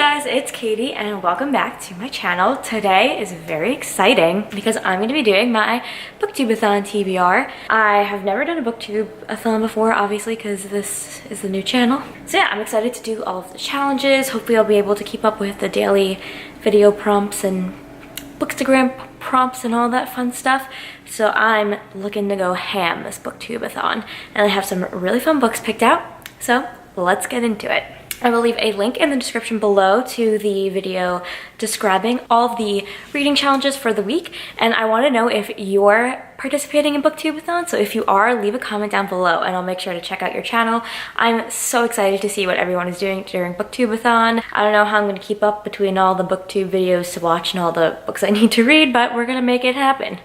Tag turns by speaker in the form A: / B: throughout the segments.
A: guys, it's Katie and welcome back to my channel. Today is very exciting because I'm going to be doing my Booktube-A-Thon TBR. I have never done a Booktube-A-Thon before, obviously, because this is the new channel. So yeah, I'm excited to do all of the challenges. Hopefully I'll be able to keep up with the daily video prompts and Bookstagram prompts and all that fun stuff. So I'm looking to go ham this Booktube-A-Thon. And I have some really fun books picked out. So let's get into it. I will leave a link in the description below to the video describing all of the reading challenges for the week. And I want to know if you're participating in Booktube-A-Thon. So if you are, leave a comment down below and I'll make sure to check out your channel. I'm so excited to see what everyone is doing during Booktube-A-Thon. I don't know how I'm going to keep up between all the Booktube videos to watch and all the books I need to read, but we're going to make it happen.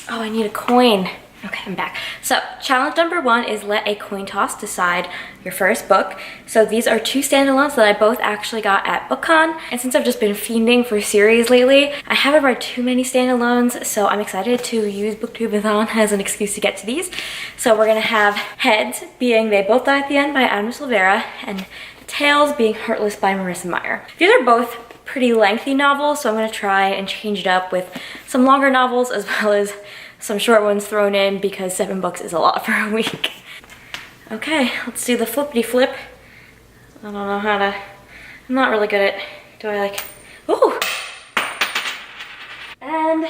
A: Oh, I need a coin. Okay, I'm back. So challenge number 1 is let a coin toss decide your first book. So these are 2 standalones that I both actually got at BookCon. And since I've just been fiending for series lately, I haven't read too many standalones. So I'm excited to use Booktube-A-Thon as an excuse to get to these. So we're gonna have Heads being They Both Die at the End by Adam Silvera and Tails being Heartless by Marissa Meyer. These are both pretty lengthy novels, so I'm gonna try and change it up with some longer novels as well as some short ones thrown in because 7 books is a lot for a week. Okay, let's do the flippity flip. I don't know how to, I'm not really good at, do I like, ooh! And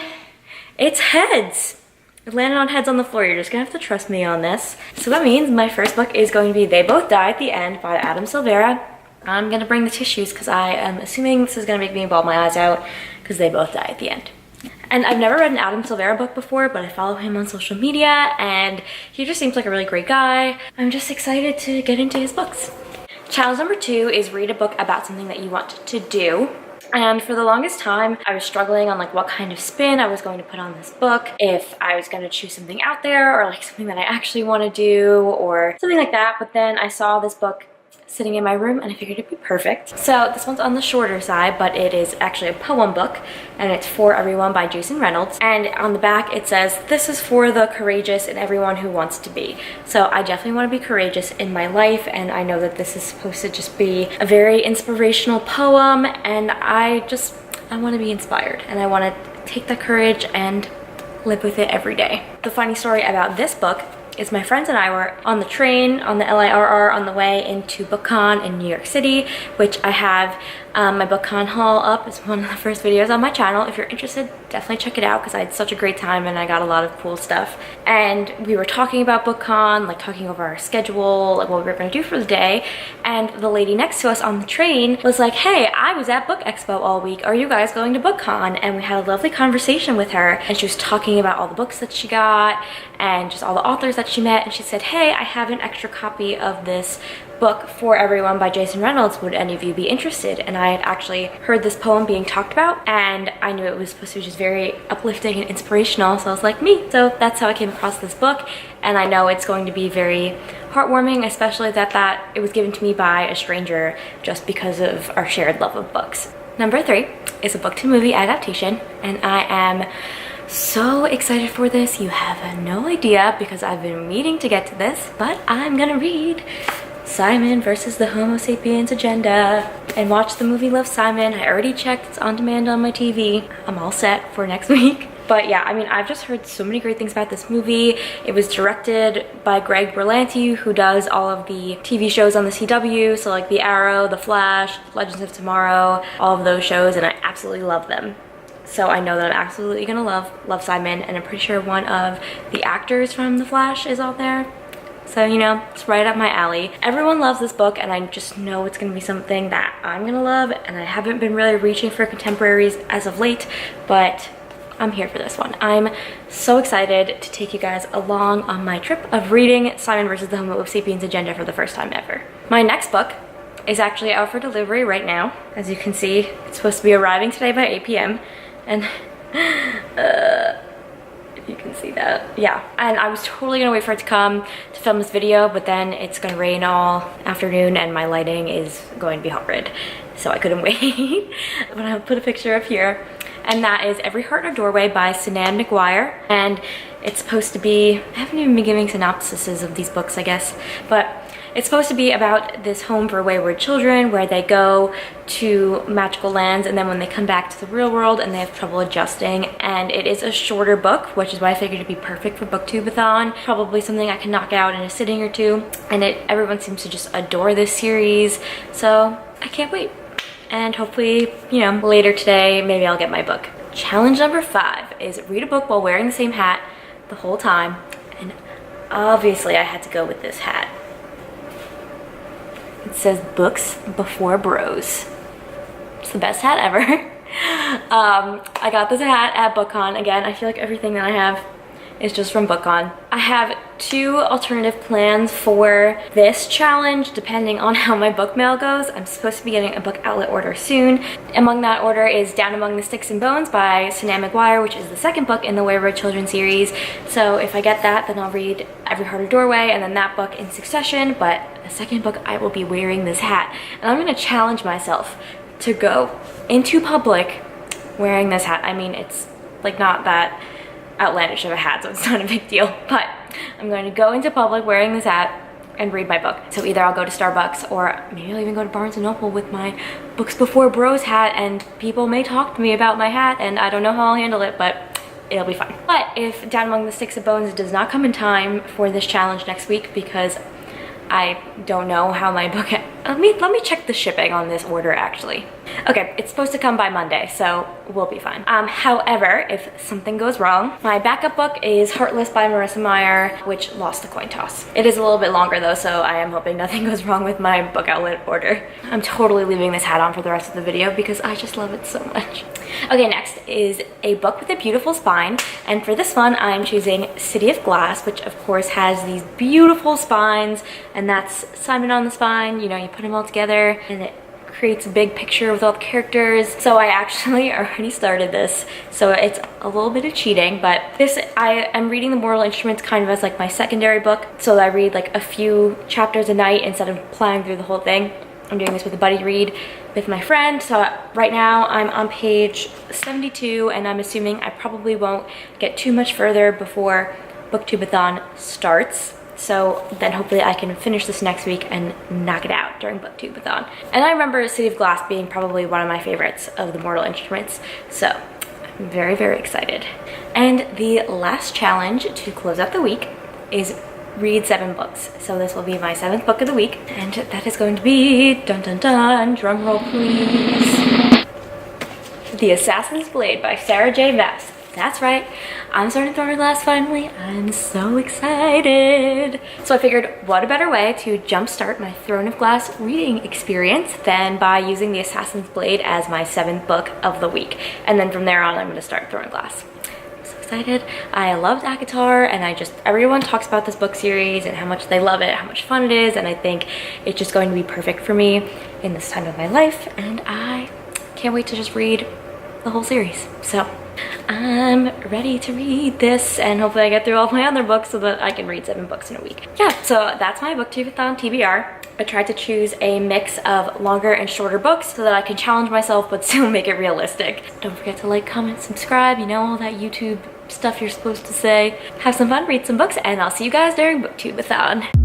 A: it's Heads. It landed on Heads on the floor. You're just gonna have to trust me on this. So that means my first book is going to be They Both Die at the End by Adam Silvera. I'm gonna bring the tissues because I am assuming this is gonna make me bawl my eyes out because they both die at the end. And I've never read an Adam Silvera book before, but I follow him on social media and he just seems like a really great guy. I'm just excited to get into his books. Challenge number 2 is read a book about something that you want to do. And for the longest time, I was struggling on like what kind of spin I was going to put on this book, if I was going to choose something out there or like something that I actually want to do or something like that. But then I saw this book sitting in my room and I figured it'd be perfect. So this one's on the shorter side, but it is actually a poem book and it's For Everyone by Jason Reynolds. And on the back it says, "This is for the courageous and everyone who wants to be." So I definitely want to be courageous in my life, and I know that this is supposed to just be a very inspirational poem, and I want to be inspired and I want to take that courage and live with it every day. The funny story about this book is my friends and I were on the train, on the LIRR, on the way into BookCon in New York City, which I have my BookCon haul up. It's one of the first videos on my channel. If you're interested, definitely check it out because I had such a great time and I got a lot of cool stuff. And we were talking about BookCon, like talking over our schedule, like what we were going to do for the day. And the lady next to us on the train was like, "Hey, I was at Book Expo all week. Are you guys going to BookCon?" And we had a lovely conversation with her and she was talking about all the books that she got and just all the authors that she met. And she said, "Hey, I have an extra copy of this book For Everyone by Jason Reynolds. Would any of you be interested?" And I had actually heard this poem being talked about and I knew it was supposed to be just very uplifting and inspirational, so I was like, me. So that's how I came across this book, and I know it's going to be very heartwarming, especially that it was given to me by a stranger just because of our shared love of books. Number 3 is a book to movie adaptation, and I am so excited for this. You have no idea because I've been meaning to get to this, but I'm gonna read Simon versus the Homo Sapiens Agenda and watch the movie Love, Simon. I already checked, it's on demand on my TV. I'm all set for next week. But yeah, I mean, I've just heard so many great things about this movie. It was directed by Greg Berlanti, who does all of the TV shows on the CW, so like The Arrow, The Flash, Legends of Tomorrow, all of those shows, and I absolutely love them. So I know that I'm absolutely gonna love Simon, and I'm pretty sure one of the actors from The Flash is out there. So, you know, it's right up my alley. Everyone loves this book, and I just know it's gonna be something that I'm gonna love, and I haven't been really reaching for contemporaries as of late, but I'm here for this one. I'm so excited to take you guys along on my trip of reading Simon versus the Homo Sapiens Agenda for the first time ever. My next book is actually out for delivery right now. As you can see, it's supposed to be arriving today by 8 p.m. And if you can see that, yeah. And I was totally gonna wait for it to come to film this video, but then it's gonna rain all afternoon and my lighting is going to be horrid, so I couldn't wait. But I'll put a picture up here, and that is Every Heart in a Doorway by Sinan McGuire. And it's supposed to be, I haven't even been giving synopsises of these books, I guess, but It's supposed to be about this home for wayward children where they go to magical lands and then when they come back to the real world and they have trouble adjusting. And it is a shorter book, which is why I figured it'd be perfect for Booktube-A-Thon. Probably something I can knock out in a sitting or two. And everyone seems to just adore this series, so I can't wait. And hopefully, you know, later today, maybe I'll get my book. Challenge number 5 is read a book while wearing the same hat the whole time. And obviously I had to go with this hat. It says Books Before Bros. It's the best hat ever. I got this hat at BookCon. Again, I feel like everything that I have is just from BookCon. I have 2 alternative plans for this challenge depending on how my book mail goes. I'm supposed to be getting a book outlet order soon. Among that order is Down Among the Sticks and Bones by Sinan McGuire, which is the second book in the Wayward Children series. So if I get that, then I'll read Every Heart a Doorway and then that book in succession. But the second book, I will be wearing this hat. And I'm gonna challenge myself to go into public wearing this hat. I mean, it's like not that outlandish of a hat, so it's not a big deal, but I'm going to go into public wearing this hat and read my book. So either I'll go to Starbucks or maybe I'll even go to Barnes & Noble with my Books Before Bros hat, and people may talk to me about my hat and I don't know how I'll handle it, but it'll be fine. But if Down Among the Sticks and Bones does not come in time for this challenge next week, because I don't know how my book... Let me check the shipping on this order, actually. Okay, it's supposed to come by Monday, so we'll be fine. However, if something goes wrong, my backup book is Heartless by Marissa Meyer, which lost the coin toss. It is a little bit longer though, so I am hoping nothing goes wrong with my book outlet order. I'm totally leaving this hat on for the rest of the video because I just love it so much. Okay, next is a book with a beautiful spine, and for this one I'm choosing City of Glass, which of course has these beautiful spines, and that's Simon on the Spine. You know, you put them all together and it creates a big picture with all the characters. So I actually already started this, so it's a little bit of cheating, but I am reading The Mortal Instruments kind of as like my secondary book, so I read like a few chapters a night instead of plowing through the whole thing. I'm doing this with a buddy read with my friend, so right now I'm on page 72 and I'm assuming I probably won't get too much further before Booktube-A-Thon starts. So then hopefully I can finish this next week and knock it out during Booktube-A-Thon. And I remember City of Glass being probably one of my favorites of the Mortal Instruments, so I'm very, very excited. And the last challenge to close out the week is read 7 books. So this will be my 7th book of the week, and that is going to be, dun dun dun, drum roll please, The Assassin's Blade by Sarah J. Maas. That's right, I'm starting Throne of Glass finally. I'm so excited. So I figured what a better way to jumpstart my Throne of Glass reading experience than by using The Assassin's Blade as my 7th book of the week. And then from there on, I'm gonna start Throne of Glass. I'm so excited. I loved ACOTAR, and everyone talks about this book series and how much they love it, how much fun it is, and I think it's just going to be perfect for me in this time of my life, and I can't wait to just read the whole series. So I'm ready to read this, and hopefully I get through all my other books so that I can read 7 books in a week. Yeah, so that's my Booktube-A-Thon TBR. I tried to choose a mix of longer and shorter books so that I can challenge myself but still make it realistic. Don't forget to like, comment, subscribe, you know, all that YouTube stuff you're supposed to say. Have some fun, read some books, and I'll see you guys during Booktube-A-Thon.